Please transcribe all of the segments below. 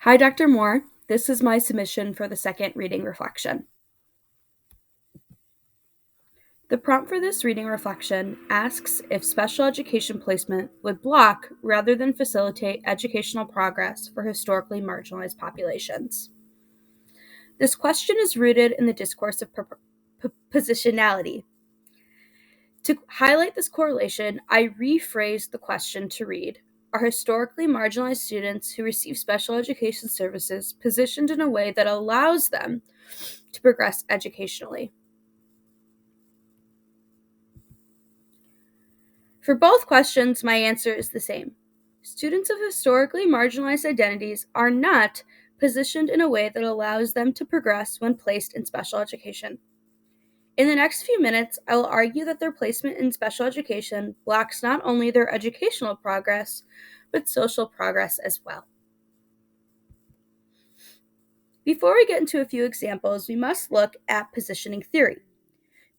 Hi, Dr. Moore. This is my submission for the second reading reflection. The prompt for this reading reflection asks if special education placement would block rather than facilitate educational progress for historically marginalized populations. This question is rooted in the discourse of positionality. To highlight this correlation, I rephrased the question to read: are historically marginalized students who receive special education services positioned in a way that allows them to progress educationally? For both questions, my answer is the same. Students of historically marginalized identities are not positioned in a way that allows them to progress when placed in special education. In the next few minutes, I will argue that their placement in special education blocks not only their educational progress, but social progress as well. Before we get into a few examples, we must look at positioning theory.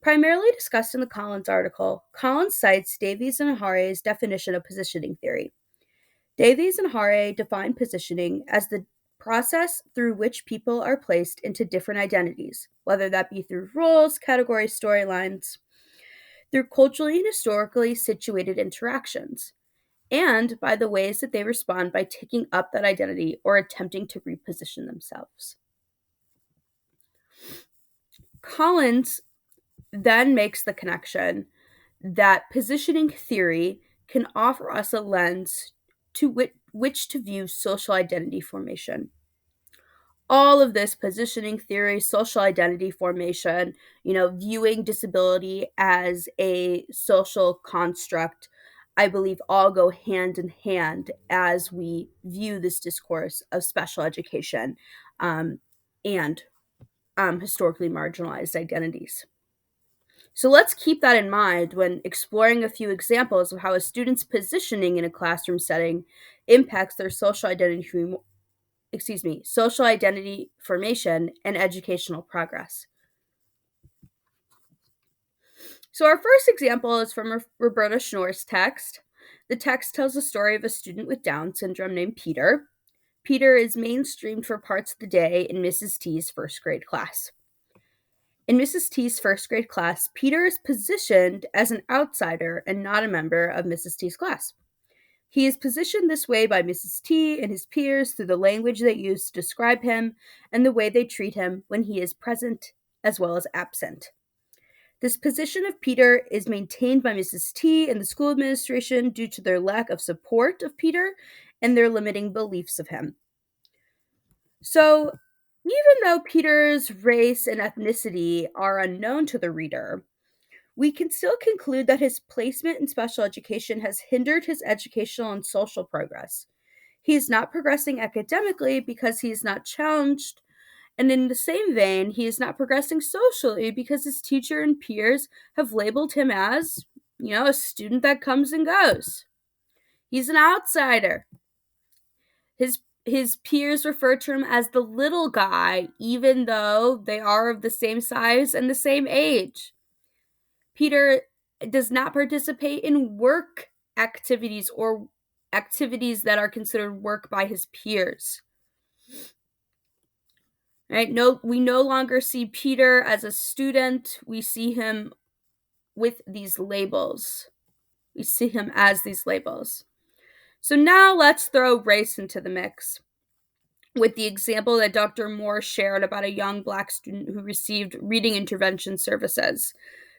Primarily discussed in the Collins article, Collins cites Davies and Hare's definition of positioning theory. Davies and Hare define positioning as the process through which people are placed into different identities, whether that be through roles, categories, storylines, through culturally and historically situated interactions, and by the ways that they respond by taking up that identity or attempting to reposition themselves. Collins then makes the connection that positioning theory can offer us a lens to which to view social identity formation. All of this positioning theory, social identity formation, viewing disability as a social construct, I believe all go hand in hand as we view this discourse of special education and historically marginalized identities. So let's keep that in mind when exploring a few examples of how a student's positioning in a classroom setting impacts their social identity formation and educational progress. So our first example is from Roberta Schnorr's text. The text tells the story of a student with Down syndrome named Peter. Peter is mainstreamed for parts of the day in Mrs. T's first grade class. In Mrs. T's first grade class, Peter is positioned as an outsider and not a member of Mrs. T's class. He is positioned this way by Mrs. T and his peers through the language they use to describe him and the way they treat him when he is present as well as absent. This position of Peter is maintained by Mrs. T and the school administration due to their lack of support of Peter and their limiting beliefs of him. So, even though Peter's race and ethnicity are unknown to the reader, we can still conclude that his placement in special education has hindered his educational and social progress. He is not progressing academically because he is not challenged, and in the same vein, he is not progressing socially because his teacher and peers have labeled him as, a student that comes and goes. He's an outsider. His peers refer to him as the little guy, even though they are of the same size and the same age. Peter does not participate in work activities or activities that are considered work by his peers. Right? No, we no longer see Peter as a student. We see him with these labels. We see him as these labels. So now let's throw race into the mix with the example that Dr. Moore shared about a young Black student who received reading intervention services.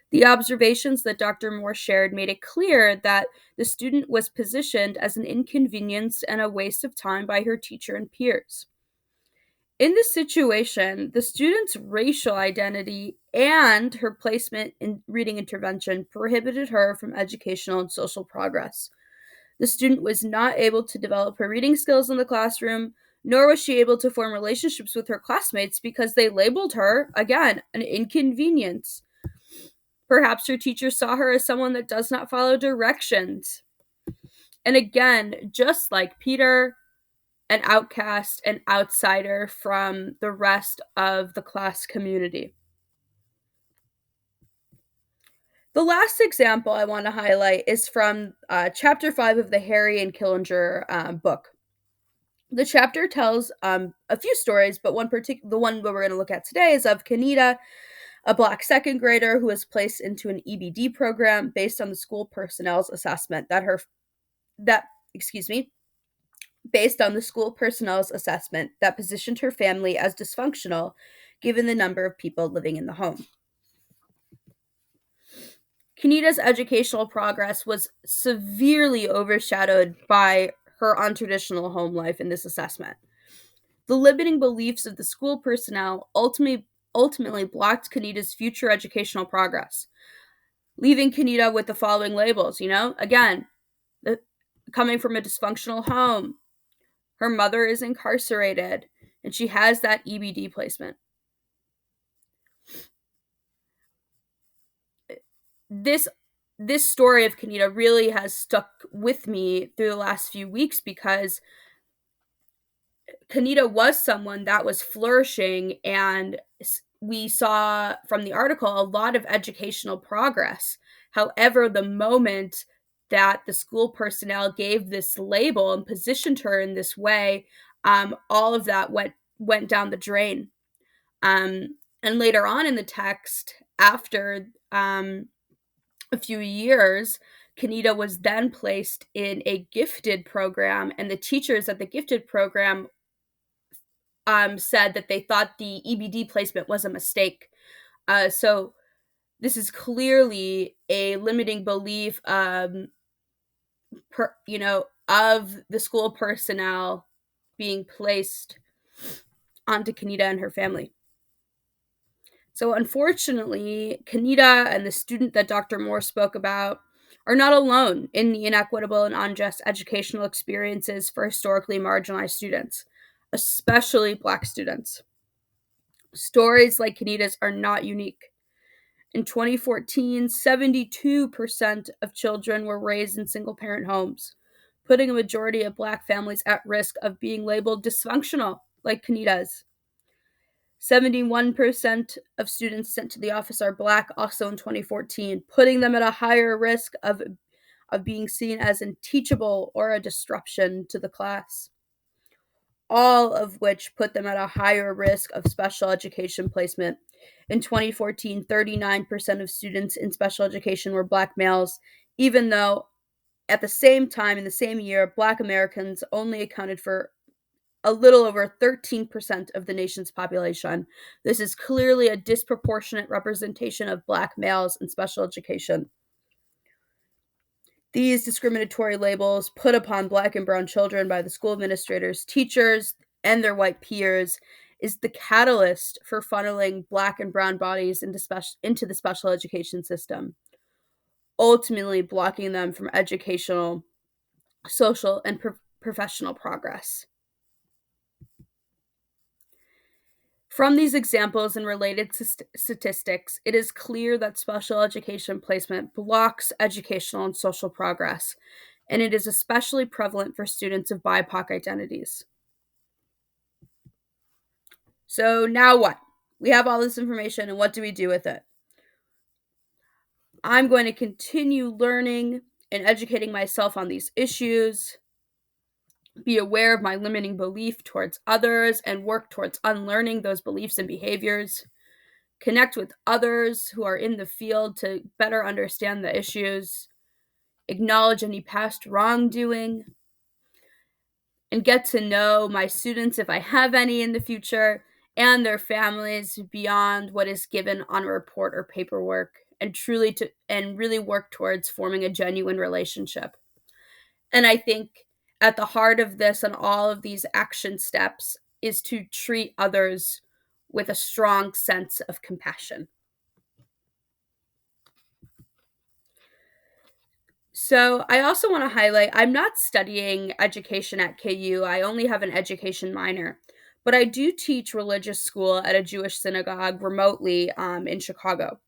The observations that Dr. Moore shared made it clear that the student was positioned as an inconvenience and a waste of time by her teacher and peers. In this situation, the student's racial identity and her placement in reading intervention prohibited her from educational and social progress. The student was not able to develop her reading skills in the classroom, nor was she able to form relationships with her classmates because they labeled her, again, an inconvenience. Perhaps her teacher saw her as someone that does not follow directions. And again, just like Peter, an outcast, an outsider from the rest of the class community. The last example I want to highlight is from chapter 5 of the Harry and Killinger book. The chapter tells a few stories, but the one we're going to look at today is of Kenita, a Black second grader who was placed into an EBD program based on the school personnel's assessment that excuse me based on the school personnel's assessment that positioned her family as dysfunctional given the number of people living in the home. Kenita's educational progress was severely overshadowed by her untraditional home life in this assessment. The limiting beliefs of the school personnel ultimately blocked Kenita's future educational progress, leaving Kenita with the following labels, again, the, coming from a dysfunctional home, her mother is incarcerated, and she has that EBD placement. This story of Kenita really has stuck with me through the last few weeks because Kenita was someone that was flourishing, and we saw from the article a lot of educational progress. However, the moment that the school personnel gave this label and positioned her in this way, all of that went down the drain. And later on in the text, after a few years, Kenita was then placed in a gifted program, and the teachers at the gifted program said that they thought the EBD placement was a mistake. So this is clearly a limiting belief, of the school personnel being placed onto Kenita and her family. So unfortunately, Kenita and the student that Dr. Moore spoke about are not alone in the inequitable and unjust educational experiences for historically marginalized students, especially Black students. Stories like Kenita's are not unique. In 2014, 72% of children were raised in single parent homes, putting a majority of Black families at risk of being labeled dysfunctional, like Kenita's. 71% of students sent to the office are Black, also in 2014, putting them at a higher risk of being seen as unteachable or a disruption to the class. All of which put them at a higher risk of special education placement. In 2014, 39% of students in special education were Black males, even though at the same time in the same year, Black Americans only accounted for a little over 13% of the nation's population. This is clearly a disproportionate representation of Black males in special education. These discriminatory labels put upon Black and brown children by the school administrators, teachers, and their white peers is the catalyst for funneling Black and brown bodies into the special education system, ultimately blocking them from educational, social, and professional progress. From these examples and related statistics, it is clear that special education placement blocks educational and social progress, and it is especially prevalent for students of BIPOC identities. So now what? We have all this information, and what do we do with it? I'm going to continue learning and educating myself on these issues, be aware of my limiting belief towards others, and work towards unlearning those beliefs and behaviors. Connect with others who are in the field to better understand the issues, acknowledge any past wrongdoing, and get to know my students, if I have any in the future, and their families beyond what is given on a report or paperwork, and really work towards forming a genuine relationship. And I think at the heart of this and all of these action steps is to treat others with a strong sense of compassion. So I also want to highlight I'm not studying education at KU. I only have an education minor, but I do teach religious school at a Jewish synagogue remotely in Chicago.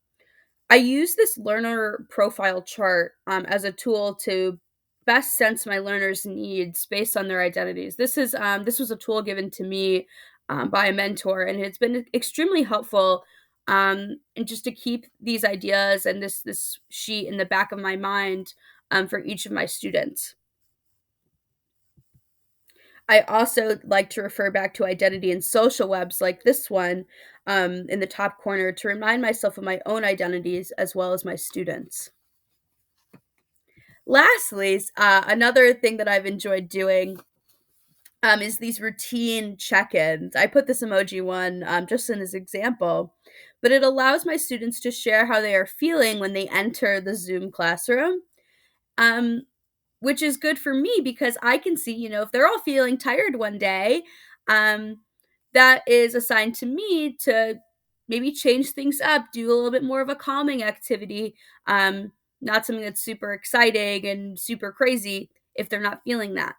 I use this learner profile chart as a tool to best sense my learners' needs based on their identities. This was a tool given to me by a mentor, and it's been extremely helpful. And just to keep these ideas and this sheet in the back of my mind for each of my students. I also like to refer back to identity and social webs like this one in the top corner to remind myself of my own identities as well as my students. Lastly, another thing that I've enjoyed doing is these routine check-ins. I put this emoji one just in as example, but it allows my students to share how they are feeling when they enter the Zoom classroom, um, which is good for me because I can see, if they're all feeling tired one day, um, that is a sign to me to maybe change things up, do a little bit more of a calming activity, not something that's super exciting and super crazy if they're not feeling that.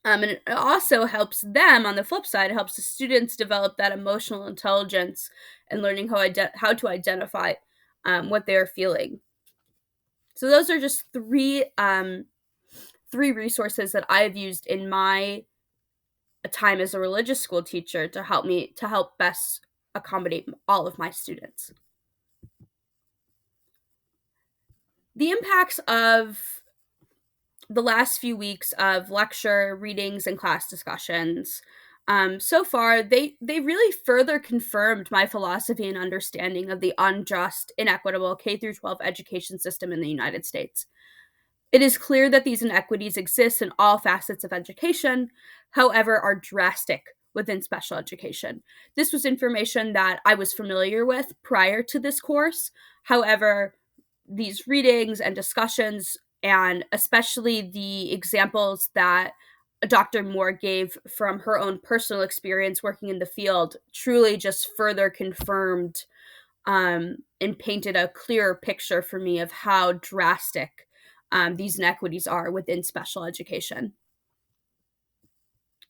And it also helps them on the flip side, it helps the students develop that emotional intelligence and learning how to identify what they're feeling. So those are just three resources that I've used in my time as a religious school teacher to help best accommodate all of my students. The impacts of the last few weeks of lecture readings and class discussions, so far they really further confirmed my philosophy and understanding of the unjust, inequitable K through 12 education system in the United States. It is clear that these inequities exist in all facets of education, however, are drastic within special education. This was information that I was familiar with prior to this course. However, these readings and discussions, and especially the examples that Dr. Moore gave from her own personal experience working in the field, truly just further confirmed and painted a clearer picture for me of how drastic these inequities are within special education.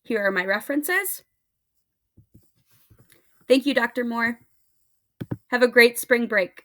Here are my references. Thank you, Dr. Moore. Have a great spring break.